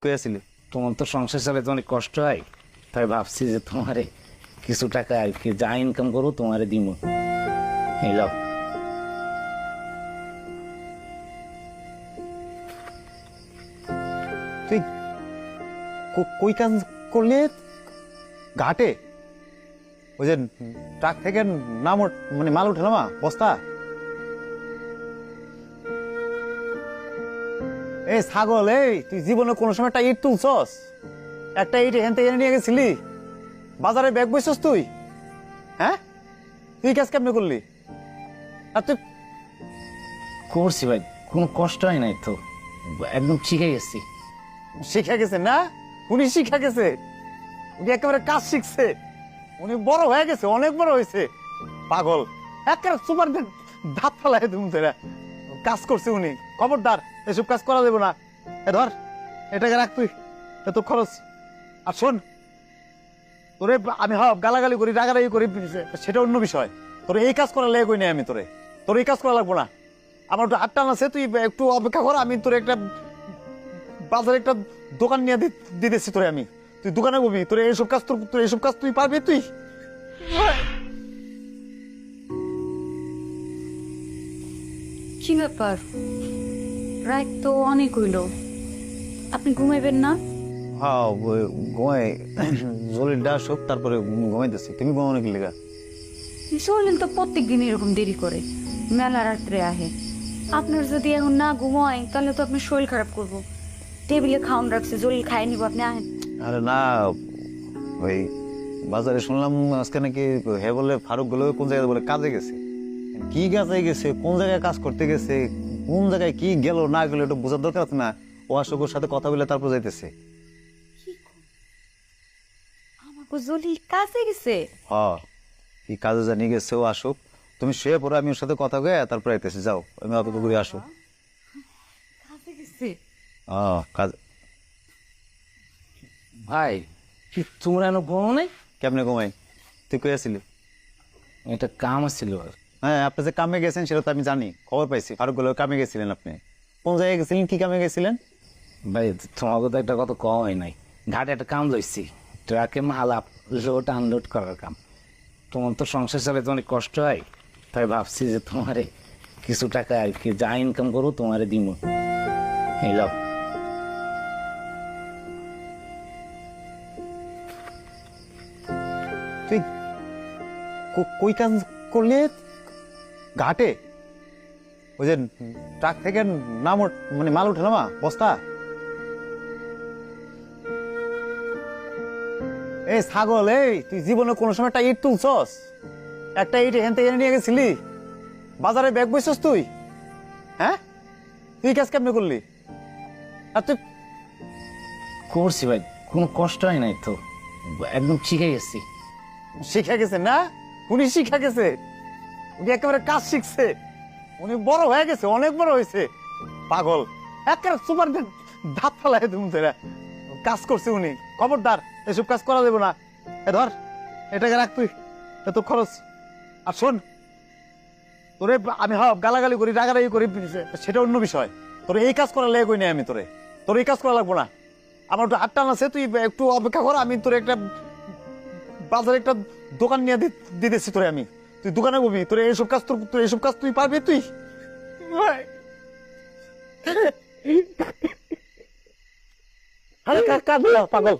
কইয়াছিল তোমার তো সংসার চালাতে অনেক কষ্ট হয়, তাই ভাবছি যে তোমারে কিছু টাকা আর কি যা ইনকাম করো তোমারে দিব। এই যাও। তুই কই কাজ করলে? ঘাটে ওই যে ট্রাক থেকে নাম মানে মাল উঠে না বস্তা। এই ছাগল, এই তুই জীবনে কোনো সময় একটা ইট তুলছস? একটা ইট এখান থেকে নিয়ে গেছিলি? বাজারে ব্যাগ বইছস তুই? হ্যাঁ, তুই কাজ কেমনে করলি? আর তুই করছি ভাই, কোনো কষ্ট হয় নাই তো, একদম শিখে গেছি। শিখা গেছে না? উনি শিখা গেছে, উনি একেবারে কাজ শিখছে, উনি বড় হয়ে গেছে, অনেক বড় হয়েছে। পাগল, একেবারে সুপার ধাপ ফেলায় তুমি কাজ করছে উনি। খবরদার, এসব কাজ করা দেবো না। এ ধর, এটাকে রাখ তুই, এত খরচ। আর শোন, তোরে আমি গালাগালি করি, রাগারাগি করি, সেটা অন্য বিষয়। তোর এই কাজ করা লেগে কই নাই আমি তোরে, তোর এই কাজ করা লাগবো না। আমার একটু হাত টান আছে, তুই একটু অপেক্ষা কর, আমি তোর একটা বাজারে একটা দোকান নিয়ে দিতেছি তোরে আমি। তুই দোকানে বলবি, তোর এইসব কাজ তোর এইসব কাজ তুই পারবি তুই? কি ব্যাপার, রাত তো অনেক হইল, আপনি ঘুমাইবেন না? হ্যাঁ, ঘুমাই, জলিলটা আসুক তারপরে ঘুমাইতেছি। তুমি ঘুমাও নাকি লেগা? চলেন তো প্রত্যেক দিন এরকম দেরি করে, মেলা রাত্রে আহে। আপনার যদি এখন না ঘুমায় তাহলে তো আপনার শরীর খারাপ করবো। টেবিলে খাওয়ান রাখছে, জলিল খাই নিব, আপনি আহেন। আরে না, ওই বাজারে শুনলাম আজকে নাকি হে বলে ফারুক গুলো কোন জায়গায় বলে কাজে গেছে। কি কাজে গেছে, কোন জায়গায় কাজ করতে গেছে, কোন জায়গায় কি গেল না গেল একটু বোঝার দরকার আছে না? ও আসুক, ওর সাথে কথা বলে তারপর যাইতেছে। আমাকে জলিল কাজে গেছে? হ্যাঁ, কি কাজে জানি গেছে, ও আসুক, তুমি শুয়ে পড়ো, আমি ওর সাথে কথা কয়ে তারপর আইতেছি। যাও, আমি অপেক্ষা করে আসো। কাজে গেছে? কাজ ভাই, কি তোমরা এনে ঘুমো নাই? কেমনে ঘুমাই? তুই কই আসিলি? এটা কাম ছিল। হ্যাঁ, আপনি যে কামে গেছেন সেটা তো আমি জানি, খবর পাইছি। ফারুক গুলো কামে গেছিলেন। আপনি কোন জায়গায় গেছিলেন, কি কামে গেছিলেন? ভাই তোমাকে তো একটা কত কম হয় নাই, ঘাটে একটা কাম লইছি, ট্রাকে মাল লোড আনলোড করার কাম। তোমার তো সংসার চালাতে অনেক কষ্ট হয়, তাই ভাবছি যে তোমারে কিছু টাকা আর কি যা ইনকাম করো তোমারে দিব। এই যাও। তুই কই কাজ করলে? ঘাটে ওই যে ট্রাক থেকে নাম মানে মাল উঠে না বস্তা। এই ছাগল, এই তুই জীবনে কোনো সময় একটা ইট তুলছস? একটা ইট এখান থেকে নিয়ে গেছিলি? বাজারে ব্যাগ বইছস তুই? হ্যাঁ, তুই কাজ কেমনে করলি? আর তুই করছি ভাই, কোনো কষ্ট হয় নাই তো, একদম শিখে গেছি। শিখা গেছে না? উনি শিখা গেছে, উনি একেবারে কাজ শিখছে, উনি বড় হয়ে গেছে, অনেক বড় হয়েছে। পাগল, একেবারে সুপার ধাপ ফেলায় তুমি কাজ করছে উনি। খবরদার, এসব কাজ করা দেবো না। এ ধর, এটাকে রাখ তুই, এত খরচ। আর শোন, তোরে আমি গালাগালি করি, রাগারাগি করি, সেটা অন্য বিষয়। তোর এই কাজ করা লেগে কই নাই আমি তোরে, তোর এই কাজ করা লাগবো না। আমার একটু হাত টান আছে, তুই একটু অপেক্ষা কর, আমি তোর একটা বাজারে একটা দোকান নিয়ে দিতেছি তোরে আমি। তুই দোকানে বলবি, তোর এইসব কাজ তোর এইসব কাজ তুই পারবি তুই? পাগল,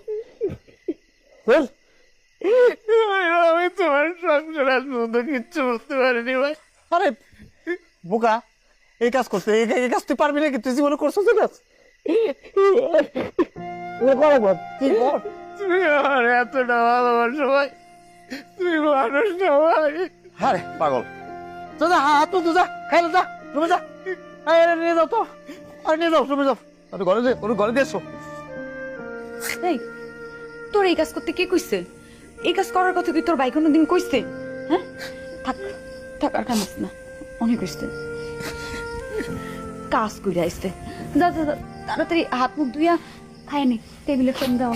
আমি তোমার সংসার মতো কিচ্ছু বুঝতে পারিনি ভাই। আরে বোকা, এই কাজ করতে, এই কাজ তুই পারবি নাকি? তুই জীবনে করছিস এই কাজ? তুমি আমার এতটা ভালোবাসো ভাই, তুমি মানুষ না ভাই। আরে পাগল, তো যা, হাত তো যা, খাইলে যা, রুমে যা। আরে নিয়ে যাও তো, আরে নিয়ে যাও, রুমে যাও। আরে ঘরে যে ওর ঘরে দিয়েছো। এই, তোর এই কাজ করতে কে কইছে? এই কাজ করার কথা কি তোর ভাই কোনোদিন কইছে? হ্যাঁ, থাক থাক, আর কামিস না, অনেক কইছে। কাজ কইরা আইছে, যা যা যা, তাড়াতাড়ি হাত মুখ ধুইয়া খায় নি, টেবিলে ফোন দাও।